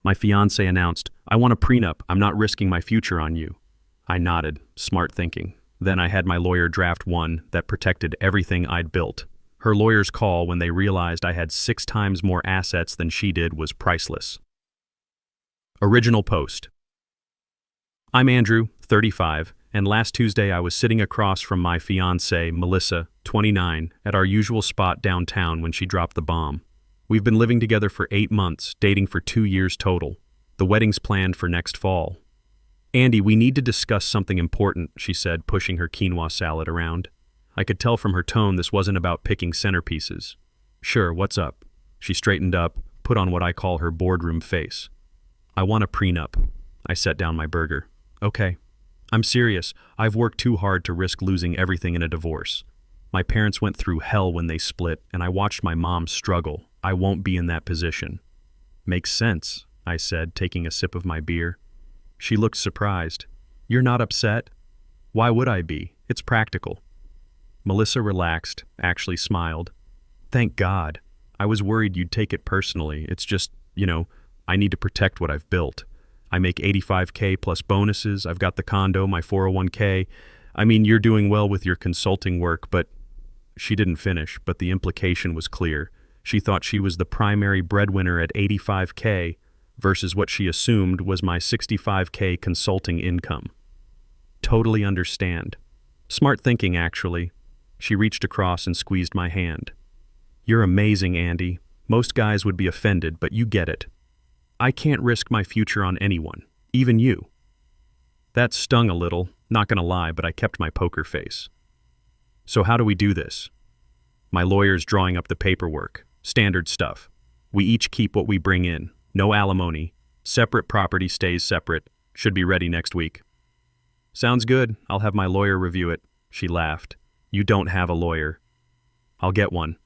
My fiancé announced, "I want a prenup. I'm not risking my future on you." I nodded, smart thinking. Then I had my lawyer draft one that protected everything I'd built. Her lawyer's call when they realized I had 6 times more assets than she did was priceless. Original post. I'm Andrew, 35, and last Tuesday I was sitting across from my fiancée, Melissa, 29, at our usual spot downtown when she dropped the bomb. We've been living together for 8 months, dating for 2 years total. The wedding's planned for next fall. "Andy, we need to discuss something important," she said, pushing her quinoa salad around. I could tell from her tone this wasn't about picking centerpieces. "Sure, what's up?" She straightened up, put on what I call her boardroom face. "I want a prenup." I set down my burger. "Okay. I'm serious. I've worked too hard to risk losing everything in a divorce. My parents went through hell when they split, and I watched my mom struggle. I won't be in that position." "Makes sense," I said, taking a sip of my beer. She looked surprised. "You're not upset?" "Why would I be? It's practical." Melissa relaxed, actually smiled. "Thank God. I was worried you'd take it personally. It's just, I need to protect what I've built. I make $85K plus bonuses. I've got the condo, my 401K. I mean, you're doing well with your consulting work, but..." She didn't finish, but the implication was clear. She thought she was the primary breadwinner at $85K versus what she assumed was my $65K consulting income. Totally understand. Smart thinking, actually. She reached across and squeezed my hand. "You're amazing, Andy. Most guys would be offended, but you get it. I can't risk my future on anyone, even you." That stung a little, not gonna lie, but I kept my poker face. "So how do we do this?" My lawyer's drawing up the paperwork. Standard stuff. We each keep what we bring in. No alimony. Separate property stays separate. Should be ready next week. "Sounds good. I'll have my lawyer review it." She laughed. "You don't have a lawyer." "I'll get one."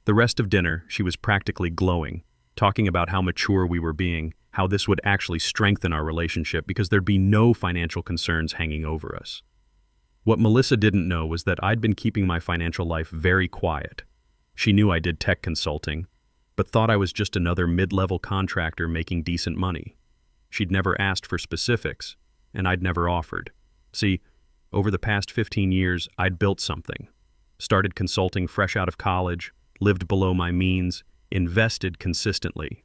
The rest of dinner, she was practically glowing, talking about how mature we were being, how this would actually strengthen our relationship because there'd be no financial concerns hanging over us. What Melissa didn't know was that I'd been keeping my financial life very quiet. She knew I did tech consulting, but thought I was just another mid-level contractor making decent money. She'd never asked for specifics, and I'd never offered. See, over the past 15 years, I'd built something. Started consulting fresh out of college, lived below my means, invested consistently.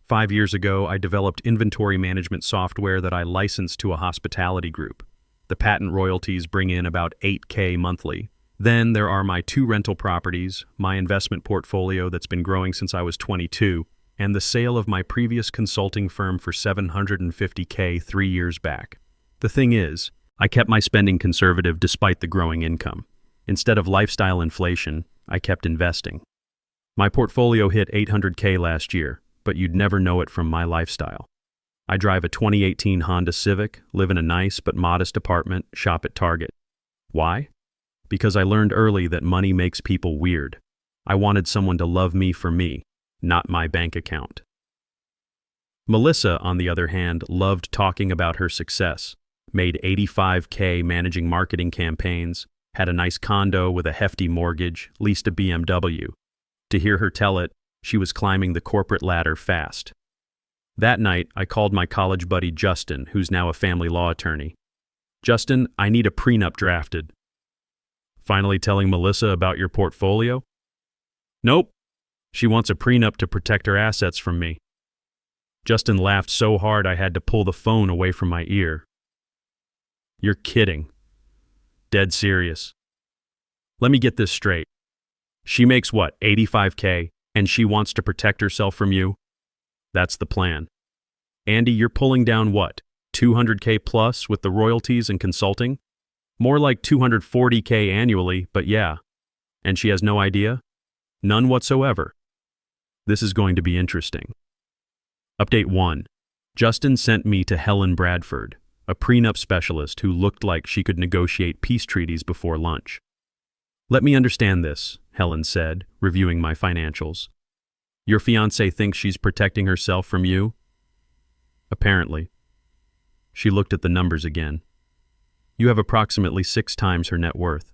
5 years ago, I developed inventory management software that I licensed to a hospitality group. The patent royalties bring in about $8K monthly. Then there are my 2 rental properties, my investment portfolio that's been growing since I was 22, and the sale of my previous consulting firm for $750K 3 years back. The thing is, I kept my spending conservative despite the growing income. Instead of lifestyle inflation, I kept investing. My portfolio hit $800K last year, but you'd never know it from my lifestyle. I drive a 2018 Honda Civic, live in a nice but modest apartment, shop at Target. Why? Because I learned early that money makes people weird. I wanted someone to love me for me, not my bank account. Melissa, on the other hand, loved talking about her success, made $85K managing marketing campaigns, had a nice condo with a hefty mortgage, leased a BMW. To hear her tell it, she was climbing the corporate ladder fast. That night, I called my college buddy Justin, who's now a family law attorney. "Justin, I need a prenup drafted." "Finally telling Melissa about your portfolio?" "Nope. She wants a prenup to protect her assets from me." Justin laughed so hard I had to pull the phone away from my ear. "You're kidding." "Dead serious." "Let me get this straight. She makes what, 85K, and she wants to protect herself from you?" "That's the plan." "Andy, you're pulling down what, 200K plus with the royalties and consulting?" "More like 240K annually, but yeah." "And she has no idea?" "None whatsoever." This is going to be interesting. Update 1. Justin sent me to Helen Bradford, a prenup specialist who looked like she could negotiate peace treaties before lunch. "Let me understand this," Helen said, reviewing my financials. "Your fiancée thinks she's protecting herself from you?" "Apparently." She looked at the numbers again. "You have approximately 6 times her net worth.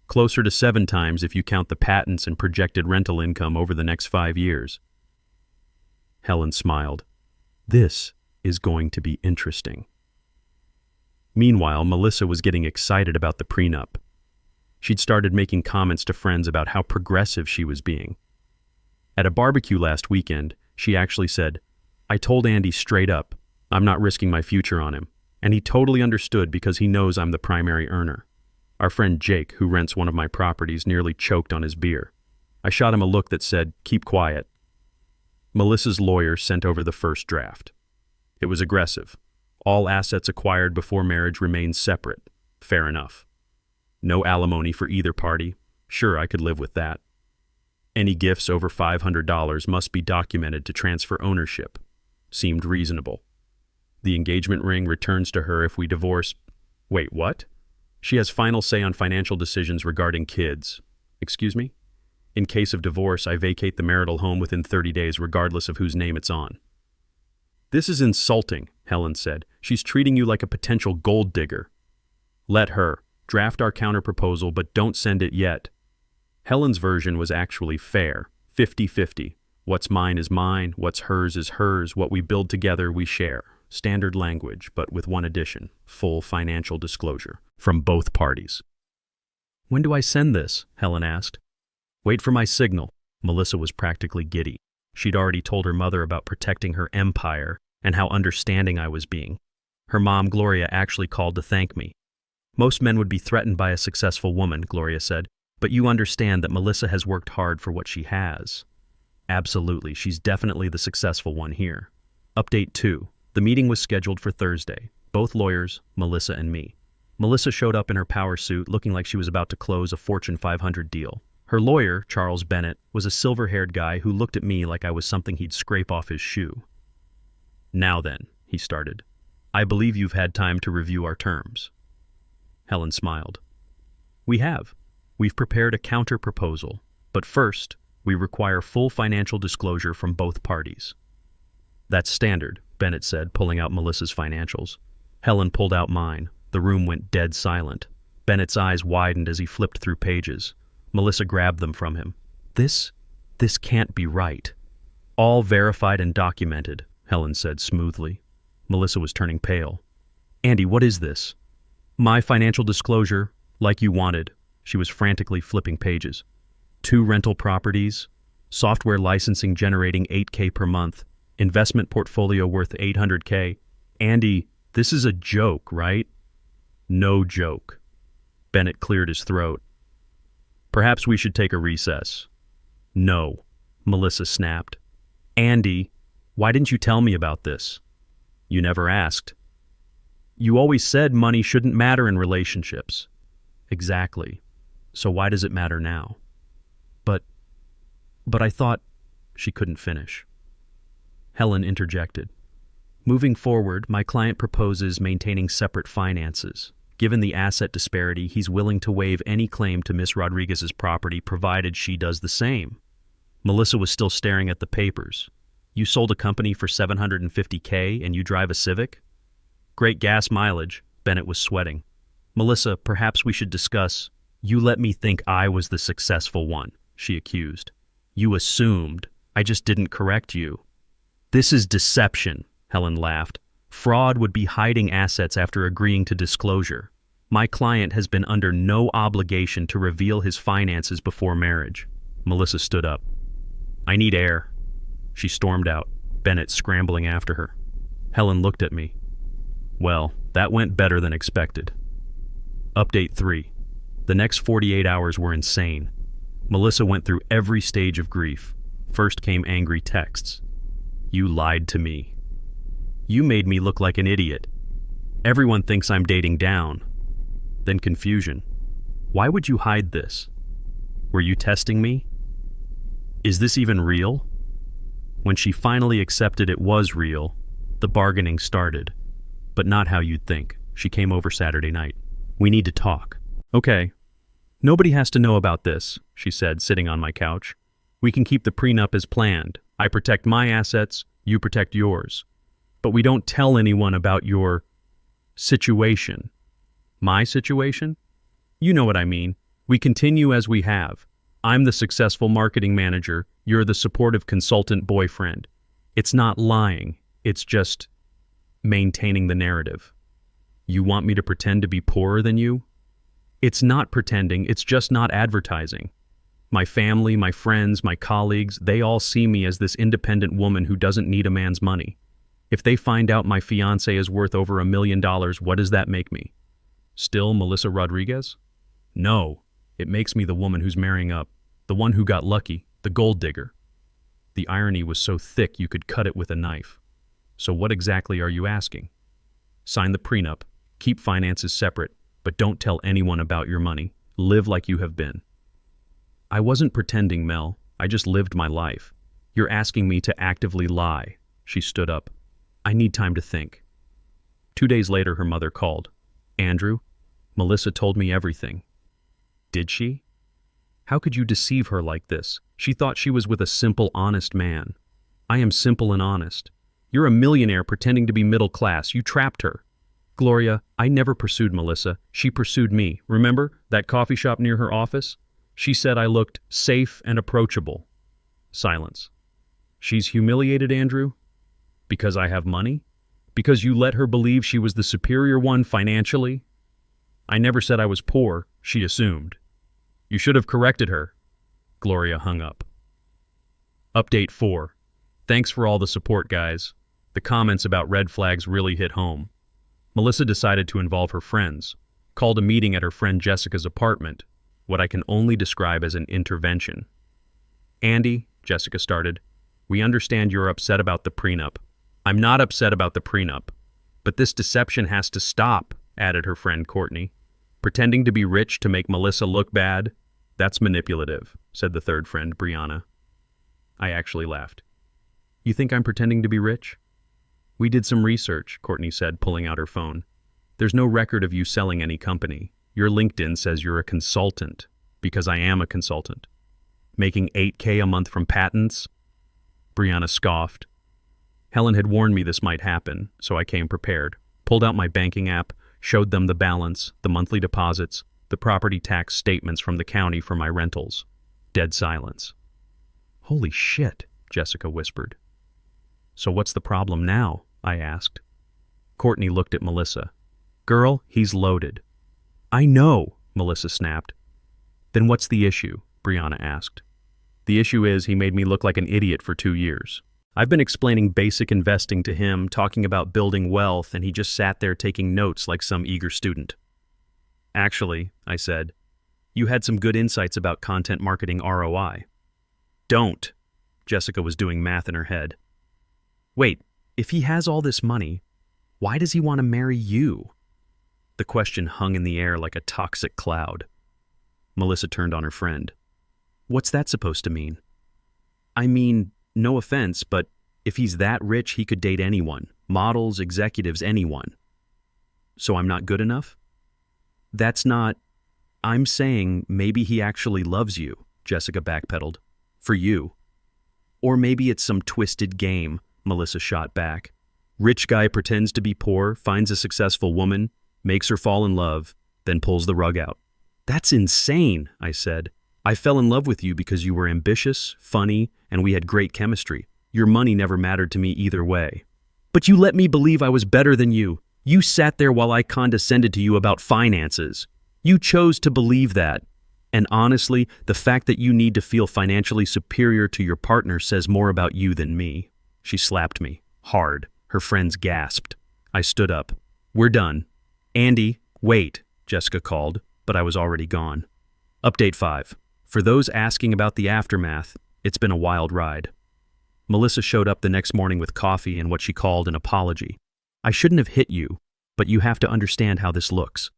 Closer to 7 times if you count the patents and projected rental income over the next 5 years. Helen smiled. This is going to be interesting. Meanwhile, Melissa was getting excited about the prenup. She'd started making comments to friends about how progressive she was being. At a barbecue last weekend, she actually said, "I told Andy straight up, I'm not risking my future on him, and he totally understood because he knows I'm the primary earner." Our friend Jake, who rents one of my properties, nearly choked on his beer. I shot him a look that said, "Keep quiet." Melissa's lawyer sent over the first draft. It was aggressive. All assets acquired before marriage remain separate. Fair enough. No alimony for either party. Sure, I could live with that. Any gifts over $500 must be documented to transfer ownership. Seemed reasonable. The engagement ring returns to her if we divorce. Wait, what? She has final say on financial decisions regarding kids. Excuse me? In case of divorce, I vacate the marital home within 30 days regardless of whose name it's on. This is insulting, Helen said. She's treating you like a potential gold digger. Let her. Draft our counterproposal, but don't send it yet. Helen's version was actually fair, 50-50. What's mine is mine, what's hers is hers, what we build together we share. Standard language, but with one addition, full financial disclosure, from both parties. When do I send this? Helen asked. Wait for my signal. Melissa was practically giddy. She'd already told her mother about protecting her empire and how understanding I was being. Her mom, Gloria, actually called to thank me. Most men would be threatened by a successful woman, Gloria said, but you understand that Melissa has worked hard for what she has. Absolutely, she's definitely the successful one here. Update 2. The meeting was scheduled for Thursday. Both lawyers, Melissa and me. Melissa showed up in her power suit looking like she was about to close a Fortune 500 deal. Her lawyer, Charles Bennett, was a silver-haired guy who looked at me like I was something he'd scrape off his shoe. Now then, he started. I believe you've had time to review our terms. Helen smiled. We have. We've prepared a counter-proposal, but first, we require full financial disclosure from both parties. That's standard, Bennett said, pulling out Melissa's financials. Helen pulled out mine. The room went dead silent. Bennett's eyes widened as he flipped through pages. Melissa grabbed them from him. This can't be right. All verified and documented, Helen said smoothly. Melissa was turning pale. Andy, what is this? My financial disclosure, like you wanted. She was frantically flipping pages. 2 rental properties, software licensing generating $8,000 per month, investment portfolio worth $800,000. Andy, this is a joke, right? No joke. Bennett cleared his throat. Perhaps we should take a recess. No, Melissa snapped. Andy, why didn't you tell me about this? You never asked. You always said money shouldn't matter in relationships. Exactly. So why does it matter now? But I thought... She couldn't finish. Helen interjected. Moving forward, my client proposes maintaining separate finances. Given the asset disparity, he's willing to waive any claim to Miss Rodriguez's property provided she does the same. Melissa was still staring at the papers. You sold a company for $750,000 and you drive a Civic? Great gas mileage. Bennett was sweating. Melissa, perhaps we should discuss... You let me think I was the successful one, she accused. You assumed. I just didn't correct you. This is deception, Helen laughed. Fraud would be hiding assets after agreeing to disclosure. My client has been under no obligation to reveal his finances before marriage. Melissa stood up. I need air. She stormed out, Bennett scrambling after her. Helen looked at me. Well, that went better than expected. Update 3. The next 48 hours were insane. Melissa went through every stage of grief. First came angry texts. You lied to me. You made me look like an idiot. Everyone thinks I'm dating down. Then confusion. Why would you hide this? Were you testing me? Is this even real? When she finally accepted it was real, the bargaining started. But not how you'd think. She came over Saturday night. We need to talk. Okay. Nobody has to know about this, she said, sitting on my couch. We can keep the prenup as planned. I protect my assets, you protect yours. But we don't tell anyone about your situation. My situation? You know what I mean. We continue as we have. I'm the successful marketing manager, you're the supportive consultant boyfriend. It's not lying. It's just maintaining the narrative. You want me to pretend to be poorer than you? It's not pretending, it's just not advertising. My family, my friends, my colleagues, they all see me as this independent woman who doesn't need a man's money. If they find out my fiancé is worth over $1 million, what does that make me? Still Melissa Rodriguez? No, it makes me the woman who's marrying up, the one who got lucky, the gold digger. The irony was so thick you could cut it with a knife. So what exactly are you asking? Sign the prenup, keep finances separate, but don't tell anyone about your money. Live like you have been. I wasn't pretending, Mel. I just lived my life. You're asking me to actively lie. She stood up. I need time to think. 2 days later, her mother called. Andrew, Melissa told me everything. Did she? How could you deceive her like this? She thought she was with a simple, honest man. I am simple and honest. You're a millionaire pretending to be middle class. You trapped her. Gloria, I never pursued Melissa. She pursued me. Remember that coffee shop near her office? She said I looked safe and approachable. Silence. She's humiliated, Andrew? Because I have money? Because you let her believe she was the superior one financially? I never said I was poor, she assumed. You should have corrected her. Gloria hung up. Update 4. Thanks for all the support, guys. The comments about red flags really hit home. Melissa decided to involve her friends, called a meeting at her friend Jessica's apartment, what I can only describe as an intervention. Andy, Jessica started, we understand you're upset about the prenup. I'm not upset about the prenup, but this deception has to stop, added her friend Courtney. Pretending to be rich to make Melissa look bad, that's manipulative, said the third friend, Brianna. I actually laughed. You think I'm pretending to be rich? We did some research, Courtney said, pulling out her phone. There's no record of you selling any company. Your LinkedIn says you're a consultant, because I am a consultant. Making $8,000 a month from patents? Brianna scoffed. Helen had warned me this might happen, so I came prepared. Pulled out my banking app, showed them the balance, the monthly deposits, the property tax statements from the county for my rentals. Dead silence. Holy shit, Jessica whispered. So what's the problem now? I asked. Courtney looked at Melissa. Girl, he's loaded. I know, Melissa snapped. Then what's the issue? Brianna asked. The issue is he made me look like an idiot for 2 years. I've been explaining basic investing to him, talking about building wealth, and he just sat there taking notes like some eager student. Actually, I said, you had some good insights about content marketing ROI. Don't. Jessica was doing math in her head. Wait, if he has all this money, why does he want to marry you? The question hung in the air like a toxic cloud. Melissa turned on her friend. What's that supposed to mean? I mean, no offense, but if he's that rich, he could date anyone. Models, executives, anyone. So I'm not good enough? That's not... I'm saying maybe he actually loves you, Jessica backpedaled. For you. Or maybe it's some twisted game, Melissa shot back. Rich guy pretends to be poor, finds a successful woman, makes her fall in love, then pulls the rug out. That's insane, I said. I fell in love with you because you were ambitious, funny, and we had great chemistry. Your money never mattered to me either way. But you let me believe I was better than you. You sat there while I condescended to you about finances. You chose to believe that. And honestly, the fact that you need to feel financially superior to your partner says more about you than me. She slapped me, hard. Her friends gasped. I stood up. We're done. Andy, wait, Jessica called, but I was already gone. Update 5. For those asking about the aftermath, it's been a wild ride. Melissa showed up the next morning with coffee and what she called an apology. I shouldn't have hit you, but you have to understand how this looks.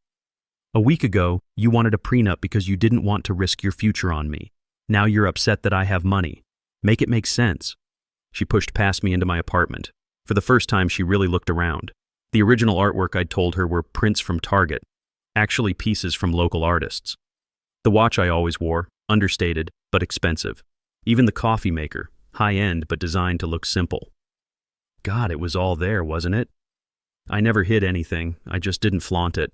A week ago, you wanted a prenup because you didn't want to risk your future on me. Now you're upset that I have money. Make it make sense. She pushed past me into my apartment. For the first time, she really looked around. The original artwork I'd told her were prints from Target, actually pieces from local artists. The watch I always wore, understated, but expensive. Even the coffee maker, high-end but designed to look simple. God, it was all there, wasn't it? I never hid anything, I just didn't flaunt it.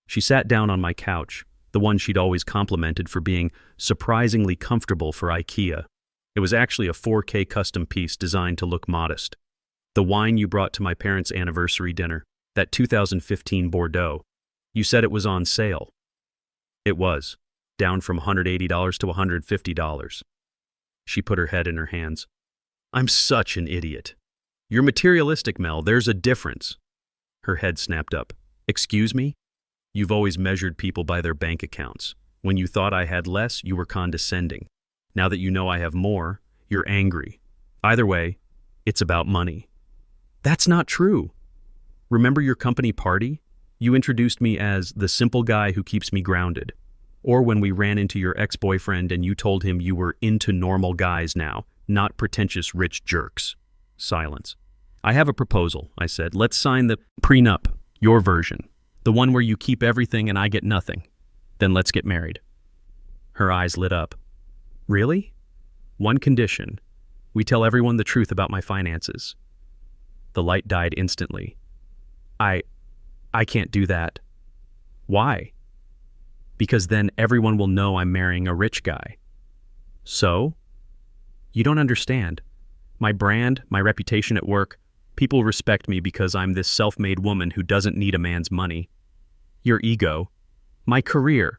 She sat down on my couch, the one she'd always complimented for being surprisingly comfortable for IKEA. It was actually a 4K custom piece designed to look modest. The wine you brought to my parents' anniversary dinner, that 2015 Bordeaux, you said it was on sale. It was, down from $180 to $150. She put her head in her hands. I'm such an idiot. You're materialistic, Mel. There's a difference. Her head snapped up. Excuse me? You've always measured people by their bank accounts. When you thought I had less, you were condescending. Now that you know I have more, you're angry. Either way, it's about money. That's not true. Remember your company party? You introduced me as the simple guy who keeps me grounded. Or when we ran into your ex-boyfriend and you told him you were into normal guys now, not pretentious rich jerks. Silence. I have a proposal, I said. Let's sign the prenup, your version. The one where you keep everything and I get nothing. Then let's get married. Her eyes lit up. Really? One condition. We tell everyone the truth about my finances. The light died instantly. I can't do that. Why? Because then everyone will know I'm marrying a rich guy. So? You don't understand. My brand, my reputation at work, people respect me because I'm this self-made woman who doesn't need a man's money. Your ego. My career.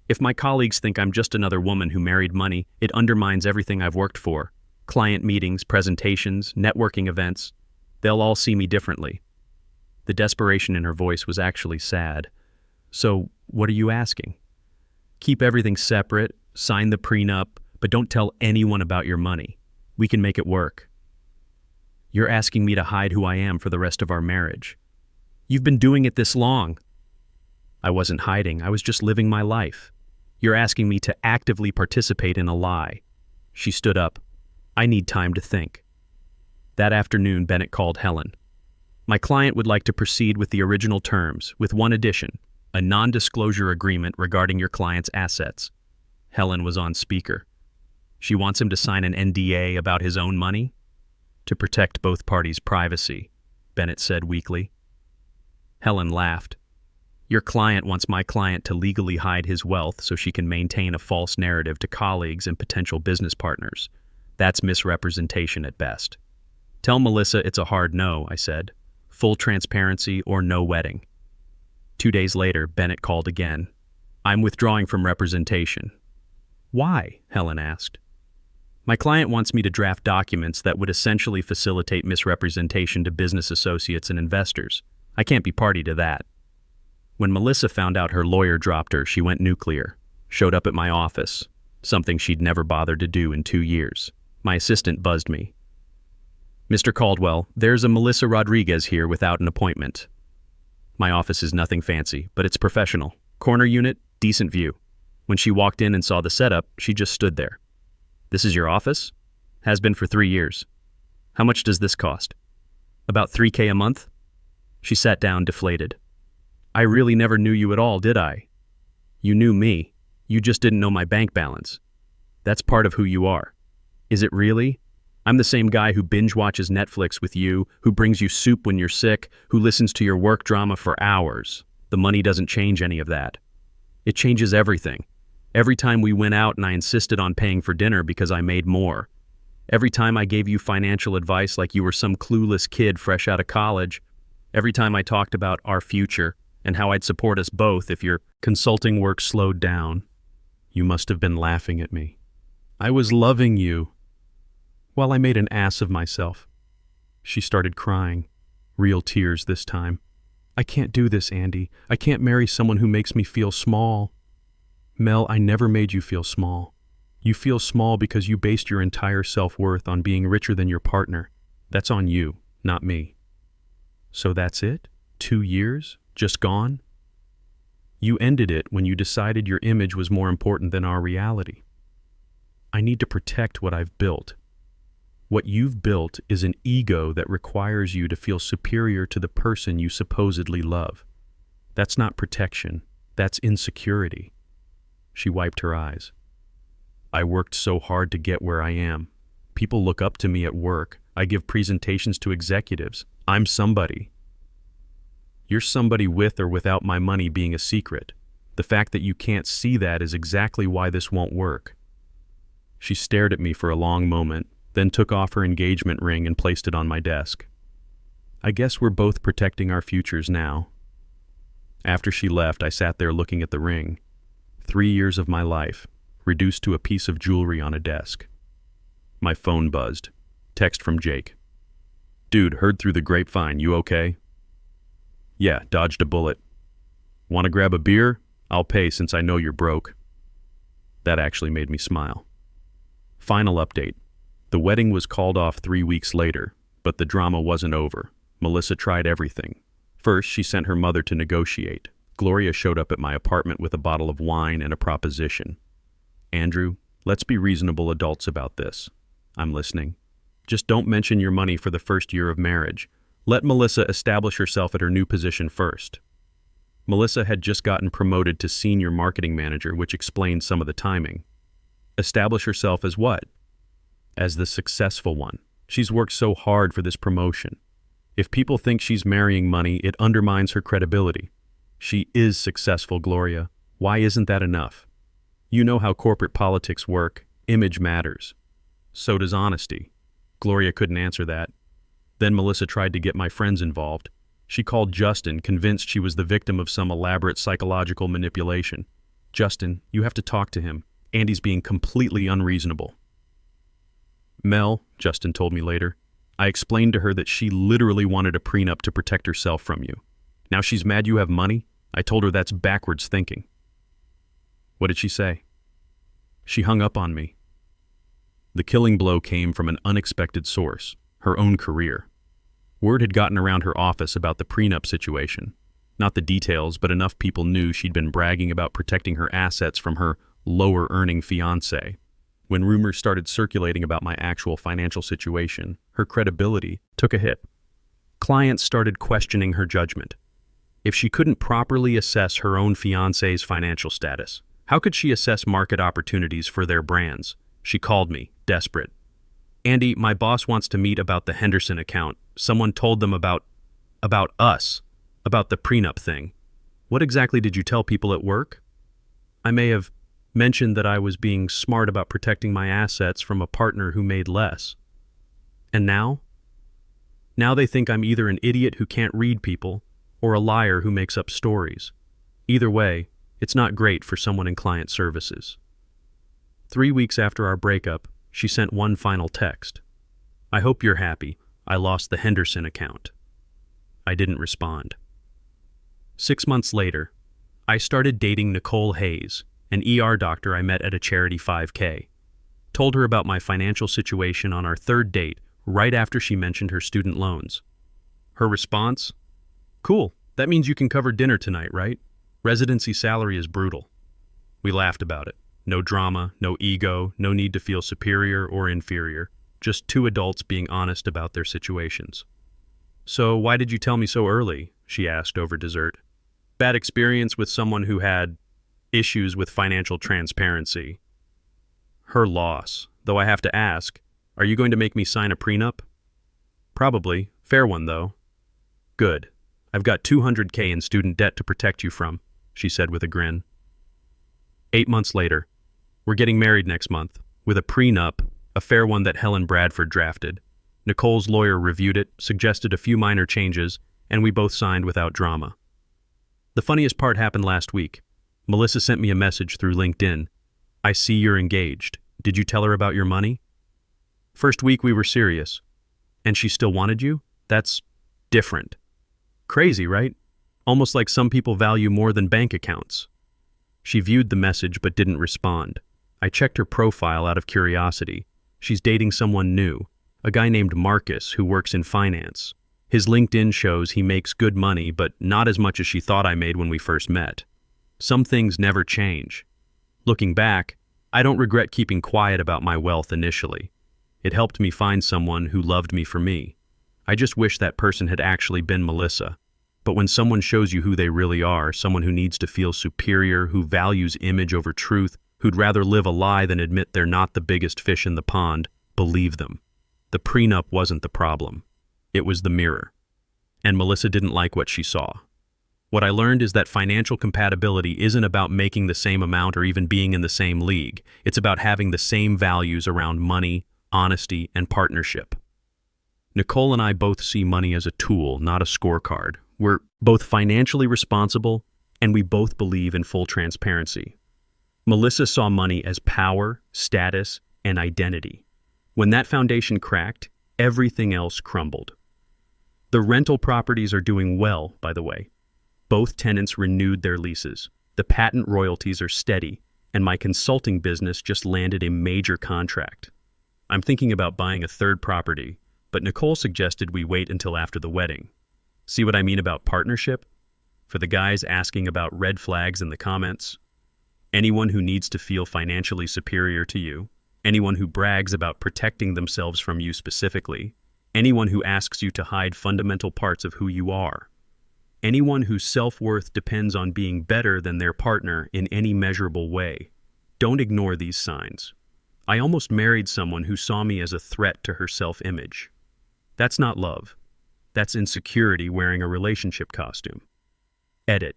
If my colleagues think I'm just another woman who married money, it undermines everything I've worked for. Client meetings, presentations, networking events. They'll all see me differently. The desperation in her voice was actually sad. So, what are you asking? Keep everything separate, sign the prenup, but don't tell anyone about your money. We can make it work. You're asking me to hide who I am for the rest of our marriage. You've been doing it this long. I wasn't hiding, I was just living my life. You're asking me to actively participate in a lie. She stood up. I need time to think. That afternoon, Bennett called Helen. My client would like to proceed with the original terms, with one addition, a non-disclosure agreement regarding your client's assets. Helen was on speaker. She wants him to sign an NDA about his own money? To protect both parties' privacy, Bennett said weakly. Helen laughed. Your client wants my client to legally hide his wealth so she can maintain a false narrative to colleagues and potential business partners. That's misrepresentation at best. Tell Melissa it's a hard no, I said. Full transparency or no wedding. 2 days later, Bennett called again. I'm withdrawing from representation. Why? Helen asked. My client wants me to draft documents that would essentially facilitate misrepresentation to business associates and investors. I can't be party to that. When Melissa found out her lawyer dropped her, she went nuclear, showed up at my office, something she'd never bothered to do in 2 years. My assistant buzzed me. Mr. Caldwell, there's a Melissa Rodriguez here without an appointment. My office is nothing fancy, but it's professional. Corner unit, decent view. When she walked in and saw the setup, she just stood there. This is your office? Has been for 3 years. How much does this cost? About $3K a month? She sat down, deflated. I really never knew you at all, did I? You knew me. You just didn't know my bank balance. That's part of who you are. Is it really? I'm the same guy who binge watches Netflix with you, who brings you soup when you're sick, who listens to your work drama for hours. The money doesn't change any of that. It changes everything. Every time we went out and I insisted on paying for dinner because I made more. Every time I gave you financial advice like you were some clueless kid fresh out of college. Every time I talked about our future and how I'd support us both if your consulting work slowed down. You must have been laughing at me. I was loving you. While I made an ass of myself. She started crying. Real tears this time. I can't do this, Andy. I can't marry someone who makes me feel small. Mel, I never made you feel small. You feel small because you based your entire self-worth on being richer than your partner. That's on you, not me. So that's it? 2 years? Just gone? You ended it when you decided your image was more important than our reality. I need to protect what I've built. What you've built is an ego that requires you to feel superior to the person you supposedly love. That's not protection. That's insecurity. She wiped her eyes. I worked so hard to get where I am. People look up to me at work. I give presentations to executives. I'm somebody. You're somebody with or without my money being a secret. The fact that you can't see that is exactly why this won't work. She stared at me for a long moment, then took off her engagement ring and placed it on my desk. I guess we're both protecting our futures now. After she left, I sat there looking at the ring. 3 years of my life, reduced to a piece of jewelry on a desk. My phone buzzed. Text from Jake. Dude, heard through the grapevine, you okay? Yeah, dodged a bullet. Want to grab a beer? I'll pay since I know you're broke. That actually made me smile. Final update. The wedding was called off 3 weeks later, but the drama wasn't over. Melissa tried everything. First, she sent her mother to negotiate. Gloria showed up at my apartment with a bottle of wine and a proposition. Andrew, let's be reasonable adults about this. I'm listening. Just don't mention your money for the first year of marriage. Let Melissa establish herself at her new position first. Melissa had just gotten promoted to senior marketing manager, which explained some of the timing. Establish herself as what? As the successful one. She's worked so hard for this promotion. If people think she's marrying money, it undermines her credibility. She is successful, Gloria. Why isn't that enough? You know how corporate politics work. Image matters. So does honesty. Gloria couldn't answer that. Then Melissa tried to get my friends involved. She called Justin, convinced she was the victim of some elaborate psychological manipulation. Justin, you have to talk to him. Andy's being completely unreasonable. Mel, Justin told me later, I explained to her that she literally wanted a prenup to protect herself from you. Now she's mad you have money? I told her that's backwards thinking. What did she say? She hung up on me. The killing blow came from an unexpected source, her own career. Word had gotten around her office about the prenup situation. Not the details, but enough people knew she'd been bragging about protecting her assets from her lower-earning fiancé. When rumors started circulating about my actual financial situation, her credibility took a hit. Clients started questioning her judgment. If she couldn't properly assess her own fiancé's financial status, how could she assess market opportunities for their brands? She called me, desperate. Andy, my boss wants to meet about the Henderson account. Someone told them about us, about the prenup thing. What exactly did you tell people at work? I may have mentioned that I was being smart about protecting my assets from a partner who made less. And now? Now they think I'm either an idiot who can't read people or a liar who makes up stories. Either way, it's not great for someone in client services. 3 weeks after our breakup, she sent one final text. I hope you're happy. I lost the Henderson account. I didn't respond. 6 months later, I started dating Nicole Hayes, an ER doctor I met at a charity 5K. Told her about my financial situation on our third date right after she mentioned her student loans. Her response? Cool, that means you can cover dinner tonight, right? Residency salary is brutal. We laughed about it. No drama, no ego, no need to feel superior or inferior. Just two adults being honest about their situations. So why did you tell me so early? She asked over dessert. Bad experience with someone who had issues with financial transparency. Her loss. Though I have to ask, are you going to make me sign a prenup? Probably. Fair one, though. Good. I've got $200K in student debt to protect you from, she said with a grin. 8 months later, we're getting married next month, with a prenup, a fair one that Helen Bradford drafted. Nicole's lawyer reviewed it, suggested a few minor changes, and we both signed without drama. The funniest part happened last week. Melissa sent me a message through LinkedIn. I see you're engaged. Did you tell her about your money? First week we were serious. And she still wanted you? That's different. Crazy, right? Almost like some people value more than bank accounts. She viewed the message but didn't respond. I checked her profile out of curiosity. She's dating someone new, a guy named Marcus who works in finance. His LinkedIn shows he makes good money, but not as much as she thought I made when we first met. Some things never change. Looking back, I don't regret keeping quiet about my wealth initially. It helped me find someone who loved me for me. I just wish that person had actually been Melissa. But when someone shows you who they really are, someone who needs to feel superior, who values image over truth, who'd rather live a lie than admit they're not the biggest fish in the pond, believe them. The prenup wasn't the problem. It was the mirror. And Melissa didn't like what she saw. What I learned is that financial compatibility isn't about making the same amount or even being in the same league. It's about having the same values around money, honesty, and partnership. Nicole and I both see money as a tool, not a scorecard. We're both financially responsible, and we both believe in full transparency. Melissa saw money as power, status, and identity. When that foundation cracked, everything else crumbled. The rental properties are doing well, by the way. Both tenants renewed their leases. The patent royalties are steady, and my consulting business just landed a major contract. I'm thinking about buying a third property, but Nicole suggested we wait until after the wedding. See what I mean about partnership? For the guys asking about red flags in the comments, anyone who needs to feel financially superior to you, anyone who brags about protecting themselves from you specifically, anyone who asks you to hide fundamental parts of who you are, anyone whose self-worth depends on being better than their partner in any measurable way. Don't ignore these signs. I almost married someone who saw me as a threat to her self-image. That's not love. That's insecurity wearing a relationship costume. Edit.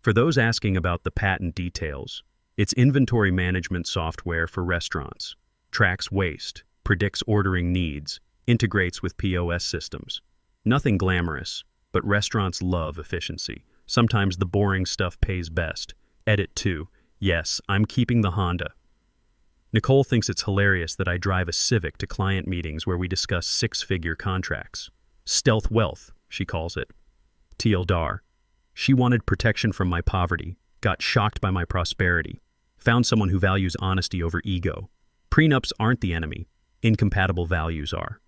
For those asking about the patent details, it's inventory management software for restaurants, tracks waste, predicts ordering needs, integrates with POS systems. Nothing glamorous, but restaurants love efficiency. Sometimes the boring stuff pays best. Edit 2. Yes, I'm keeping the Honda. Nicole thinks it's hilarious that I drive a Civic to client meetings where we discuss six-figure contracts. Stealth wealth, she calls it. TLDR. She wanted protection from my poverty, got shocked by my prosperity, found someone who values honesty over ego. Prenups aren't the enemy. Incompatible values are.